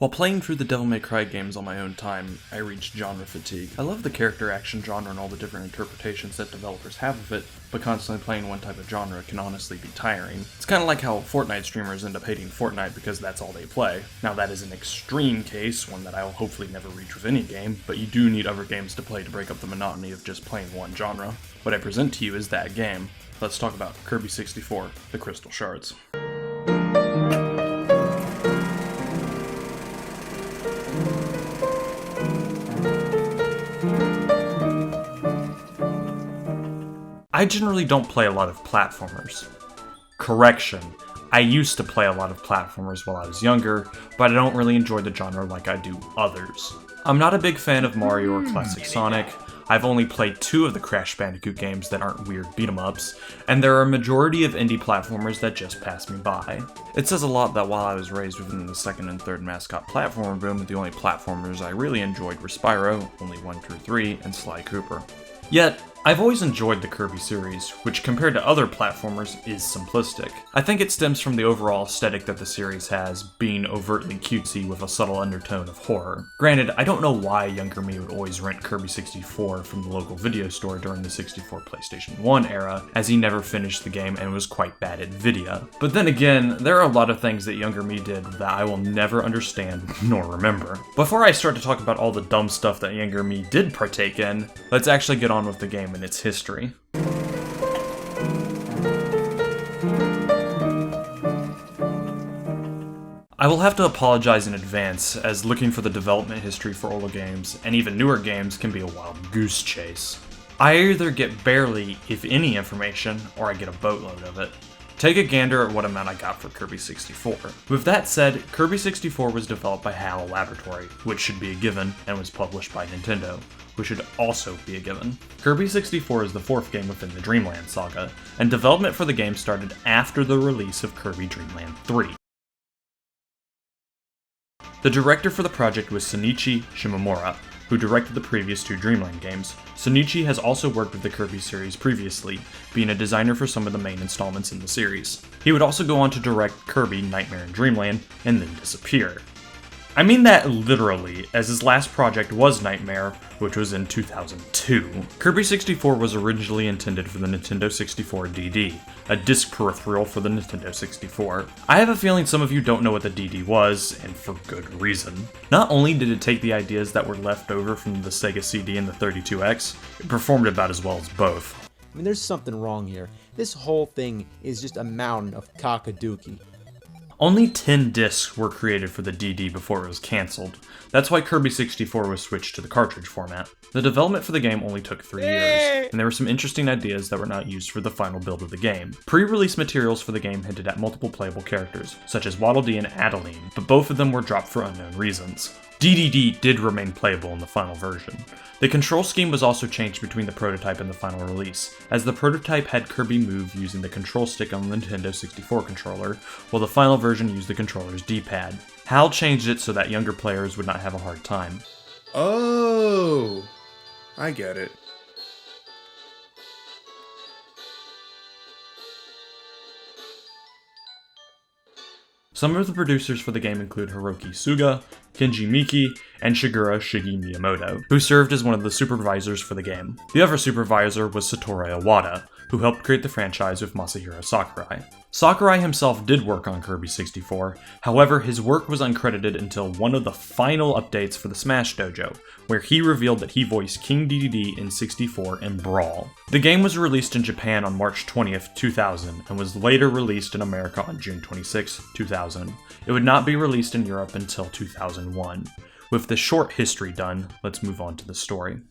While playing through the Devil May Cry games on my own time, I reached genre fatigue. I love the character action genre and all the different interpretations that developers have of it, but constantly playing one type of genre can honestly be tiring. It's kinda like how Fortnite streamers end up hating Fortnite because that's all they play. Now that is an extreme case, one that I will hopefully never reach with any game, but you do need other games to play to break up the monotony of just playing one genre. What I present to you is that game. Let's talk about Kirby 64, The Crystal Shards. I generally don't play a lot of platformers. Correction, I used to play a lot of platformers while I was younger, but I don't really enjoy the genre like I do others. I'm not a big fan of Mario or classic Sonic. I've only played 2 of the Crash Bandicoot games that aren't weird beat-em-ups, and there are a majority of indie platformers that just pass me by. It says a lot that while I was raised within the second and third mascot platformer boom, the only platformers I really enjoyed were Spyro, only 1 through 3, and Sly Cooper. Yet, I've always enjoyed the Kirby series, which compared to other platformers is simplistic. I think it stems from the overall aesthetic that the series has, being overtly cutesy with a subtle undertone of horror. Granted, I don't know why younger me would always rent Kirby 64 from the local video store during the 64 PlayStation 1 era, as he never finished the game and was quite bad at video. But then again, there are a lot of things that younger me did that I will never understand nor remember. Before I start to talk about all the dumb stuff that younger me did partake in, let's actually get on with the game and its history. I will have to apologize in advance, as looking for the development history for older games, and even newer games, can be a wild goose chase. I either get barely, if any, information, or I get a boatload of it. Take a gander at what amount I got for Kirby 64. With that said, Kirby 64 was developed by HAL Laboratory, which should be a given, and was published by Nintendo, which should also be a given. Kirby 64 is the 4th game within the Dreamland saga, and development for the game started after the release of Kirby Dream Land 3. The director for the project was Shinichi Shimomura, who directed the previous 2 Dreamland games. Shinichi has also worked with the Kirby series previously, being a designer for some of the main installments in the series. He would also go on to direct Kirby Nightmare in Dreamland, and then disappear. I mean that literally, as his last project was Nightmare, which was in 2002. Kirby 64 was originally intended for the Nintendo 64 DD, a disc peripheral for the Nintendo 64. I have a feeling some of you don't know what the DD was, and for good reason. Not only did it take the ideas that were left over from the Sega CD and the 32X, it performed about as well as both. I mean, there's something wrong here. This whole thing is just a mountain of cockadookie. Only 10 discs were created for the DD before it was cancelled. That's why Kirby 64 was switched to the cartridge format. The development for the game only took 3 years, and there were some interesting ideas that were not used for the final build of the game. Pre-release materials for the game hinted at multiple playable characters, such as Waddle Dee and Adeline, but both of them were dropped for unknown reasons. DDD did remain playable in the final version. The control scheme was also changed between the prototype and the final release, as the prototype had Kirby move using the control stick on the Nintendo 64 controller, while the final version used the controller's D-pad. HAL changed it so that younger players would not have a hard time. Oh, I get it. Some of the producers for the game include Hiroki Suga, Kenji Miki, and Shigeru Shigi Miyamoto, who served as one of the supervisors for the game. The other supervisor was Satoru Iwata, who helped create the franchise with Masahiro Sakurai. Sakurai himself did work on Kirby 64, however his work was uncredited until one of the final updates for the Smash Dojo, where he revealed that he voiced King Dedede in 64 and Brawl. The game was released in Japan on March 20th, 2000, and was later released in America on June 26, 2000. It would not be released in Europe until 2001. With the short history done, let's move on to the story.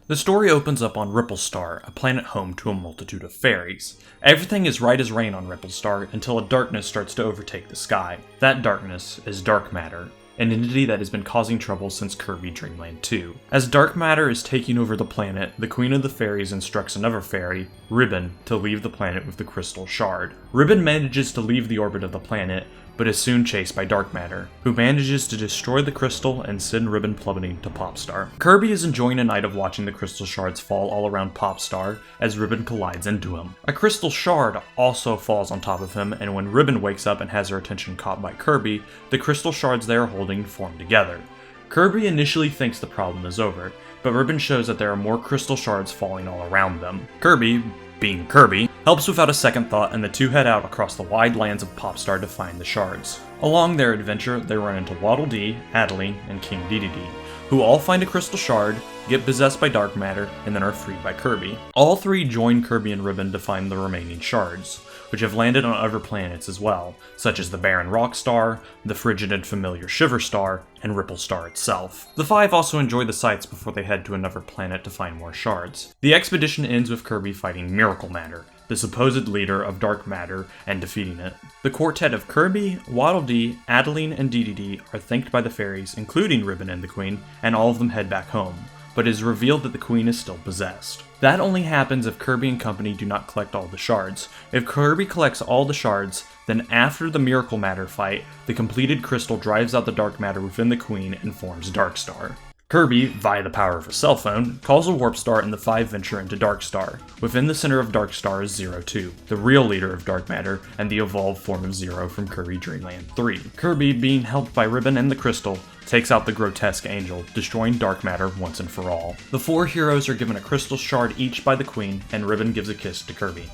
The story opens up on Ripplestar, a planet home to a multitude of fairies. Everything is right as rain on Ripplestar until a darkness starts to overtake the sky. That darkness is dark matter. an entity that has been causing trouble since Kirby Dream Land 2. As dark matter is taking over the planet, the Queen of the Fairies instructs another fairy, Ribbon, to leave the planet with the crystal shard. Ribbon manages to leave the orbit of the planet, but is soon chased by dark matter, who manages to destroy the crystal and send Ribbon plummeting to Popstar. Kirby is enjoying a night of watching the crystal shards fall all around Popstar as Ribbon collides into him. A crystal shard also falls on top of him, and when Ribbon wakes up and has her attention caught by Kirby, the crystal shards they are holding form together. Kirby initially thinks the problem is over, but Ribbon shows that there are more crystal shards falling all around them. Kirby, being Kirby, helps without a second thought, and the two head out across the wide lands of Popstar to find the shards. Along their adventure, they run into Waddle Dee, Adeline, and King Dedede, who all find a crystal shard, get possessed by dark matter, and then are freed by Kirby. All three join Kirby and Ribbon to find the remaining shards, which have landed on other planets as well, such as the barren Rock Star, the frigid and familiar Shiver Star, and Ripple Star itself. The five also enjoy the sights before they head to another planet to find more shards. The expedition ends with Kirby fighting Miracle Matter, the supposed leader of dark matter, and defeating it. The quartet of Kirby, Waddle Dee, Adeline, and Dedede are thanked by the fairies, including Ribbon and the Queen, and all of them head back home, but it is revealed that the Queen is still possessed. That only happens if Kirby and company do not collect all the shards. If Kirby collects all the shards, then after the Miracle Matter fight, the completed crystal drives out the dark matter within the Queen and forms Dark Star. Kirby, via the power of a cell phone, calls a warp star and the five venture into Dark Star. Within the center of Dark Star is Zero 2, the real leader of dark matter and the evolved form of Zero from Kirby Dream Land 3. Kirby, being helped by Ribbon and the crystal, takes out the grotesque angel, destroying dark matter once and for all. The four heroes are given a crystal shard each by the Queen, and Ribbon gives a kiss to Kirby,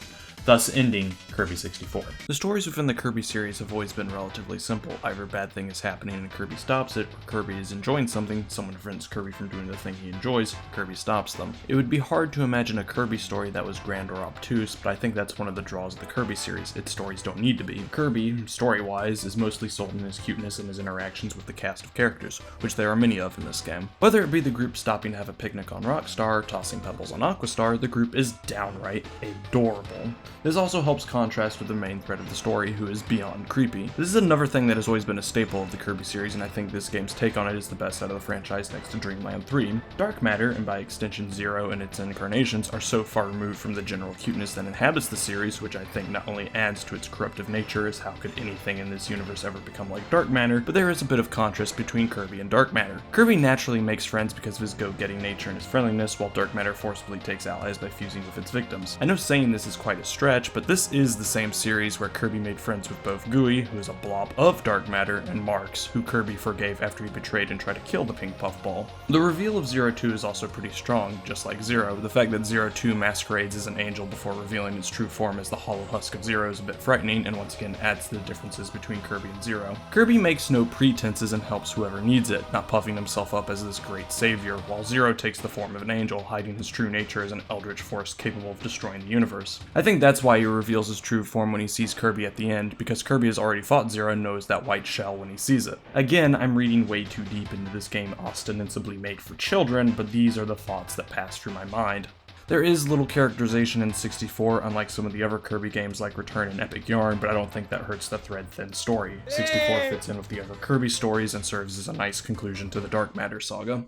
thus ending Kirby 64. The stories within the Kirby series have always been relatively simple. Either a bad thing is happening and Kirby stops it, or Kirby is enjoying something, someone prevents Kirby from doing the thing he enjoys, Kirby stops them. It would be hard to imagine a Kirby story that was grand or obtuse, but I think that's one of the draws of the Kirby series. Its stories don't need to be. Kirby, story-wise, is mostly sold in his cuteness and his interactions with the cast of characters, which there are many of in this game. Whether it be the group stopping to have a picnic on Rockstar, or tossing pebbles on Aquastar, the group is downright adorable. This also helps contrast with the main thread of the story, who is beyond creepy. This is another thing that has always been a staple of the Kirby series, and I think this game's take on it is the best out of the franchise next to Dream Land 3. Dark matter, and by extension Zero and its incarnations, are so far removed from the general cuteness that inhabits the series, which I think not only adds to its corruptive nature, as how could anything in this universe ever become like dark matter, but there is a bit of contrast between Kirby and dark matter. Kirby naturally makes friends because of his go-getting nature and his friendliness, while dark matter forcibly takes allies by fusing with its victims. I know saying this is quite a stretch, but this is the same series where Kirby made friends with both Gooey, who is a blob of dark matter, and Marks, who Kirby forgave after he betrayed and tried to kill the pink puffball. The reveal of Zero 2 is also pretty strong, just like Zero. The fact that Zero 2 masquerades as an angel before revealing its true form as the hollow husk of Zero is a bit frightening, and once again adds to the differences between Kirby and Zero. Kirby makes no pretenses and helps whoever needs it, not puffing himself up as this great savior, while Zero takes the form of an angel, hiding his true nature as an eldritch force capable of destroying the universe. I think that's why he reveals his true form when he sees Kirby at the end, because Kirby has already fought Zero and knows that white shell when he sees it. Again, I'm reading way too deep into this game ostensibly made for children, but these are the thoughts that pass through my mind. There is little characterization in 64, unlike some of the other Kirby games like Return and Epic Yarn, but I don't think that hurts the thread-thin story. 64 fits in with the other Kirby stories and serves as a nice conclusion to the Dark Matter saga.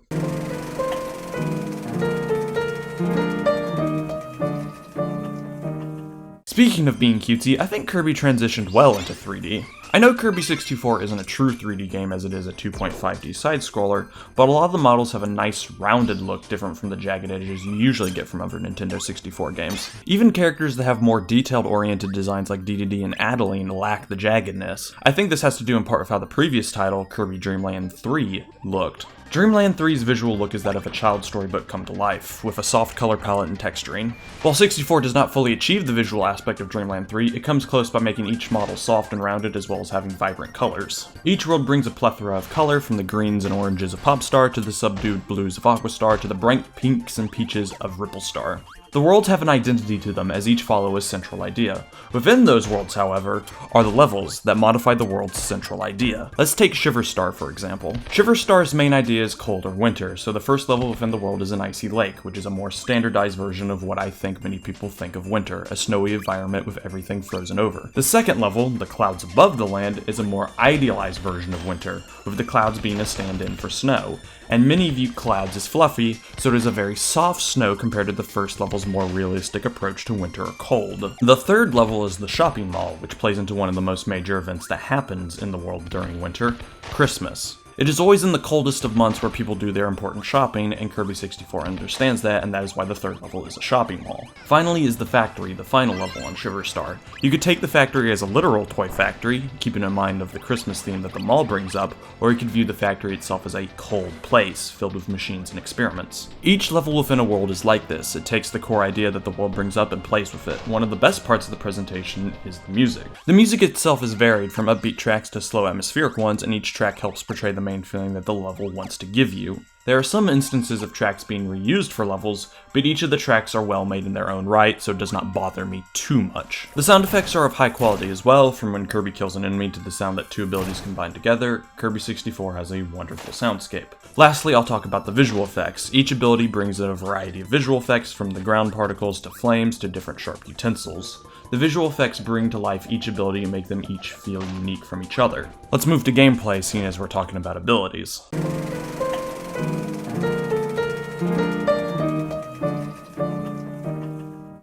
Speaking of being cutesy, I think Kirby transitioned well into 3D. I know Kirby 64 isn't a true 3D game as it is a 2.5D side-scroller, but a lot of the models have a nice rounded look different from the jagged edges you usually get from other Nintendo 64 games. Even characters that have more detailed-oriented designs like Dedede and Adeline lack the jaggedness. I think this has to do in part with how the previous title, Kirby Dream Land 3, looked. Dream Land 3's visual look is that of a child's storybook come to life, with a soft color palette and texturing. While 64 does not fully achieve the visual aspect of Dream Land 3, it comes close by making each model soft and rounded as well as having vibrant colors. Each world brings a plethora of color, from the greens and oranges of Popstar to the subdued blues of Aquastar to the bright pinks and peaches of Ripple Star. The worlds have an identity to them as each follow a central idea. Within those worlds, however, are the levels that modify the world's central idea. Let's take Shiverstar for example. Shiverstar's main idea is cold or winter, so the first level within the world is an icy lake, which is a more standardized version of what I think many people think of winter, a snowy environment with everything frozen over. The second level, the clouds above the land, is a more idealized version of winter, with the clouds being a stand-in for snow. And many view clouds as fluffy, so it is a very soft snow compared to the first level's more realistic approach to winter or cold. The third level is the shopping mall, which plays into one of the most major events that happens in the world during winter, Christmas. It is always in the coldest of months where people do their important shopping, and Kirby 64 understands that, and that is why the third level is a shopping mall. Finally is the factory, the final level on Shiverstar. You could take the factory as a literal toy factory, keeping in mind of the Christmas theme that the mall brings up, or you could view the factory itself as a cold place, filled with machines and experiments. Each level within a world is like this. It takes the core idea that the world brings up and plays with it. One of the best parts of the presentation is the music. The music itself is varied from upbeat tracks to slow atmospheric ones, and each track helps portray the main feeling that the level wants to give you. There are some instances of tracks being reused for levels, but each of the tracks are well made in their own right, so it does not bother me too much. The sound effects are of high quality as well, from when Kirby kills an enemy to the sound that two abilities combine together. Kirby 64 has a wonderful soundscape. Lastly, I'll talk about the visual effects. Each ability brings in a variety of visual effects, from the ground particles to flames to different sharp utensils. The visual effects bring to life each ability and make them each feel unique from each other. Let's move to gameplay, seeing as we're talking about abilities.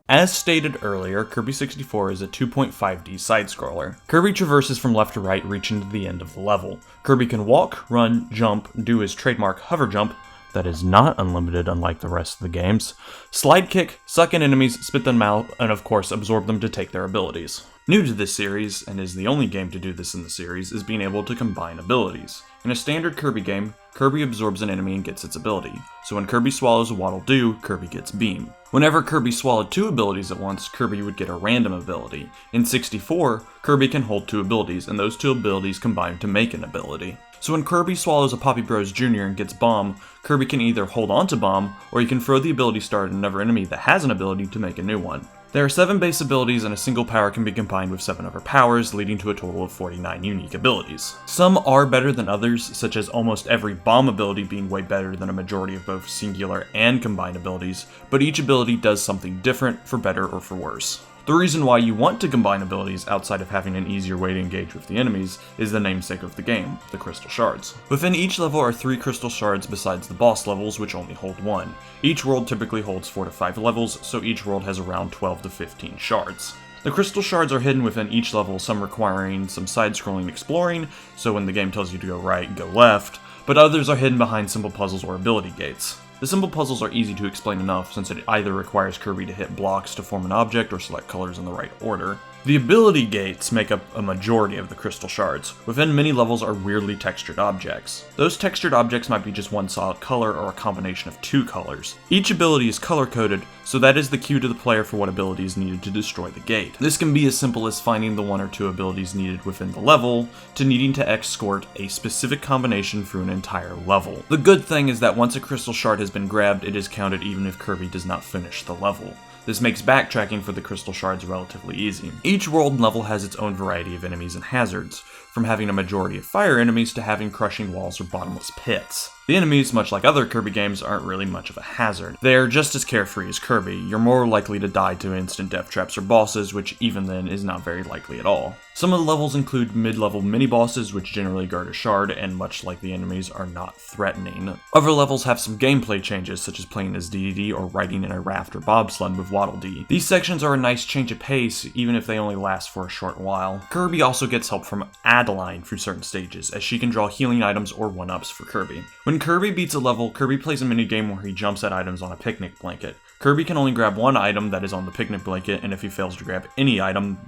As stated earlier, Kirby 64 is a 2.5D side-scroller. Kirby traverses from left to right, reaching to the end of the level. Kirby can walk, run, jump, do his trademark hover jump, that is not unlimited unlike the rest of the games, slide kick, suck in enemies, spit them out, and of course absorb them to take their abilities. New to this series, and is the only game to do this in the series, is being able to combine abilities. In a standard Kirby game, Kirby absorbs an enemy and gets its ability, so when Kirby swallows a Waddle Doo, Kirby gets Beam. Whenever Kirby swallowed two abilities at once, Kirby would get a random ability. In 64, Kirby can hold two abilities, and those two abilities combine to make an ability. So when Kirby swallows a Poppy Bros Jr. and gets Bomb, Kirby can either hold on to Bomb, or he can throw the ability star at another enemy that has an ability to make a new one. There are 7 base abilities, and a single power can be combined with 7 other powers, leading to a total of 49 unique abilities. Some are better than others, such as almost every bomb ability being way better than a majority of both singular and combined abilities, but each ability does something different, for better or for worse. The reason why you want to combine abilities outside of having an easier way to engage with the enemies is the namesake of the game, the Crystal Shards. Within each level are 3 Crystal Shards besides the boss levels, which only hold 1. Each world typically holds 4 to 5 levels, so each world has around 12 to 15 shards. The Crystal Shards are hidden within each level, some requiring some side-scrolling exploring, so when the game tells you to go right, go left, but others are hidden behind simple puzzles or ability gates. The simple puzzles are easy to explain enough, since it either requires Kirby to hit blocks to form an object or select colors in the right order. The ability gates make up a majority of the Crystal Shards. Within many levels are weirdly textured objects. Those textured objects might be just one solid color or a combination of 2 colors. Each ability is color-coded, so that is the cue to the player for what ability is needed to destroy the gate. This can be as simple as finding the 1 or 2 abilities needed within the level, to needing to escort a specific combination through an entire level. The good thing is that once a Crystal Shard has been grabbed, it is counted even if Kirby does not finish the level. This makes backtracking for the Crystal Shards relatively easy. Each world and level has its own variety of enemies and hazards, from having a majority of fire enemies to having crushing walls or bottomless pits. The enemies, much like other Kirby games, aren't really much of a hazard. They are just as carefree as Kirby. You're more likely to die to instant death traps or bosses, which even then is not very likely at all. Some of the levels include mid-level mini-bosses, which generally guard a shard, and much like the enemies, are not threatening. Other levels have some gameplay changes, such as playing as DDD or riding in a raft or bobsled with Waddle Dee. These sections are a nice change of pace, even if they only last for a short while. Kirby also gets help from Adeline through certain stages, as she can draw healing items or 1-ups for Kirby. When Kirby beats a level, Kirby plays a minigame where he jumps at items on a picnic blanket. Kirby can only grab one item that is on the picnic blanket, and if he fails to grab any item,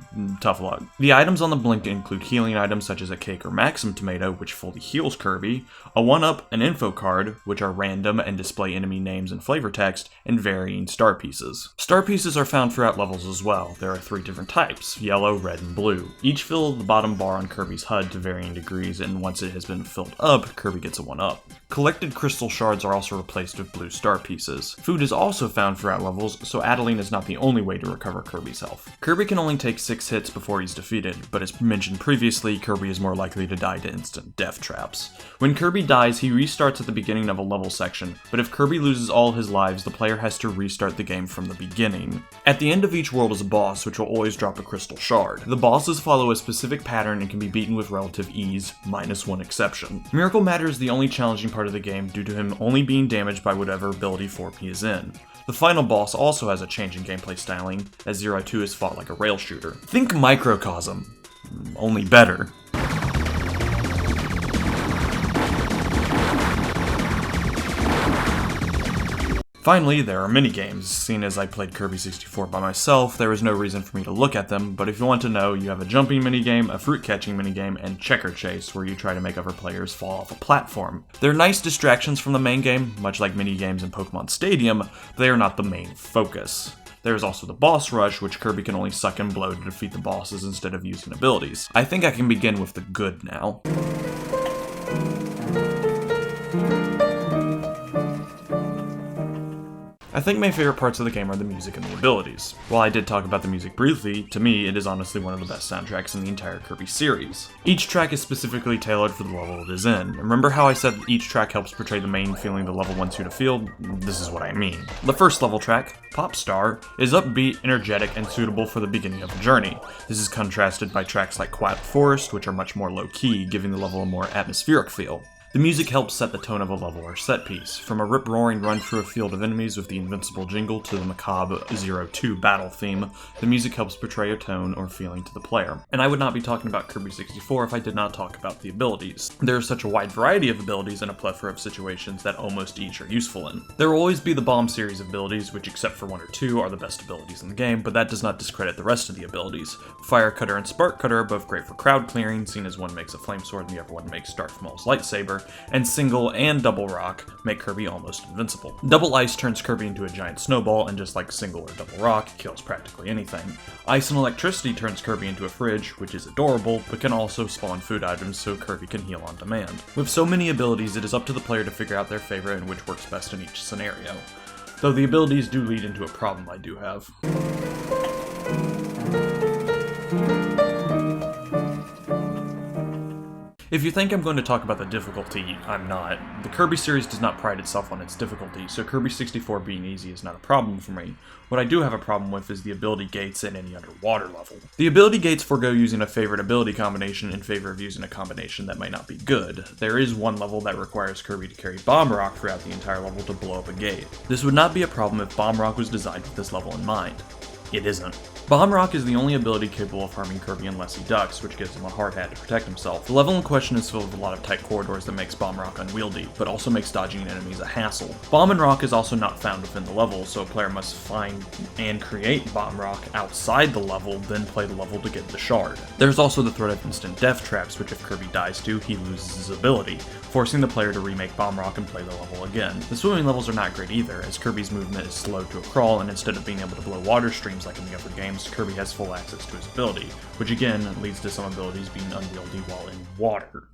tough luck. The items on the blanket include healing items such as a cake or Maxim tomato, which fully heals Kirby, a 1-up, an info card, which are random and display enemy names and flavor text, and varying star pieces. Star pieces are found throughout levels as well. There are 3 different types, yellow, red, and blue. Each fill the bottom bar on Kirby's HUD to varying degrees, and once it has been filled up, Kirby gets a 1-up. Collected crystal shards are also replaced with blue star pieces. Food is also found throughout levels, so Adeline is not the only way to recover Kirby's health. Kirby can only take 6 hits before he's defeated, but as mentioned previously, Kirby is more likely to die to instant death traps. When Kirby dies, he restarts at the beginning of a level section, but if Kirby loses all his lives, the player has to restart the game from the beginning. At the end of each world is a boss, which will always drop a crystal shard. The bosses follow a specific pattern and can be beaten with relative ease, minus one exception. Miracle Matter is the only challenging part of the game due to him only being damaged by whatever ability form he is in. The final boss also has a change in gameplay styling, as Zero 2 is fought like a rail shooter. Think Microcosm, only better. Finally, there are minigames. Seeing as I played Kirby 64 by myself, there is no reason for me to look at them, but if you want to know, you have a jumping minigame, a fruit catching minigame, and checker chase, where you try to make other players fall off a platform. They're nice distractions from the main game, much like minigames in Pokemon Stadium, but they are not the main focus. There is also the boss rush, which Kirby can only suck and blow to defeat the bosses instead of using abilities. I think I can begin with the good now. I think my favorite parts of the game are the music and the abilities. While I did talk about the music briefly, to me it is honestly one of the best soundtracks in the entire Kirby series. Each track is specifically tailored for the level it is in. Remember how I said each track helps portray the main feeling the level wants you to feel? This is what I mean. The first level track, Pop Star, is upbeat, energetic, and suitable for the beginning of the journey. This is contrasted by tracks like Quiet Forest, which are much more low-key, giving the level a more atmospheric feel. The music helps set the tone of a level or set piece, from a rip-roaring run through a field of enemies with the invincible jingle to the macabre 0-2 battle theme. The music helps portray a tone or feeling to the player. And I would not be talking about Kirby 64 if I did not talk about the abilities. There is such a wide variety of abilities and a plethora of situations that almost each are useful in. There will always be the Bomb series of abilities, which except for 1 or 2 are the best abilities in the game, but that does not discredit the rest of the abilities. Fire Cutter and Spark Cutter are both great for crowd clearing, seeing as one makes a flame sword and the other one makes Darth Maul's lightsaber, and Single and Double Rock make Kirby almost invincible. Double Ice turns Kirby into a giant snowball, and just like Single or Double Rock, kills practically anything. Ice and Electricity turns Kirby into a fridge, which is adorable, but can also spawn food items so Kirby can heal on demand. With so many abilities, it is up to the player to figure out their favorite and which works best in each scenario. Though the abilities do lead into a problem I do have. If you think I'm going to talk about the difficulty, I'm not. The Kirby series does not pride itself on its difficulty, so Kirby 64 being easy is not a problem for me. What I do have a problem with is the ability gates in any underwater level. The ability gates forego using a favorite ability combination in favor of using a combination that might not be good. There is one level that requires Kirby to carry Bomb Rock throughout the entire level to blow up a gate. This would not be a problem if Bomb Rock was designed with this level in mind. It isn't. Bomb Rock is the only ability capable of harming Kirby unless he ducks, which gives him a hard hat to protect himself. The level in question is filled with a lot of tight corridors that makes Bomb Rock unwieldy, but also makes dodging enemies a hassle. Bomb and Rock is also not found within the level, so a player must find and create Bomb Rock outside the level, then play the level to get the shard. There's also the threat of instant death traps, which if Kirby dies to, he loses his ability, forcing the player to remake Bomb Rock and play the level again. The swimming levels are not great either, as Kirby's movement is slowed to a crawl, and instead of being able to blow water streams like in the other games, Kirby has full access to his ability, which again leads to some abilities being unwieldy while in water.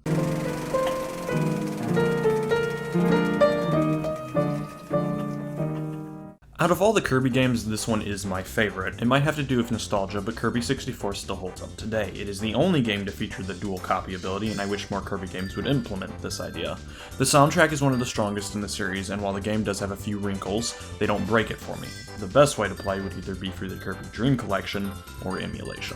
Out of all the Kirby games, this one is my favorite. It might have to do with nostalgia, but Kirby 64 still holds up today. It is the only game to feature the dual copy ability, and I wish more Kirby games would implement this idea. The soundtrack is one of the strongest in the series, and while the game does have a few wrinkles, they don't break it for me. The best way to play would either be through the Kirby Dream Collection or emulation.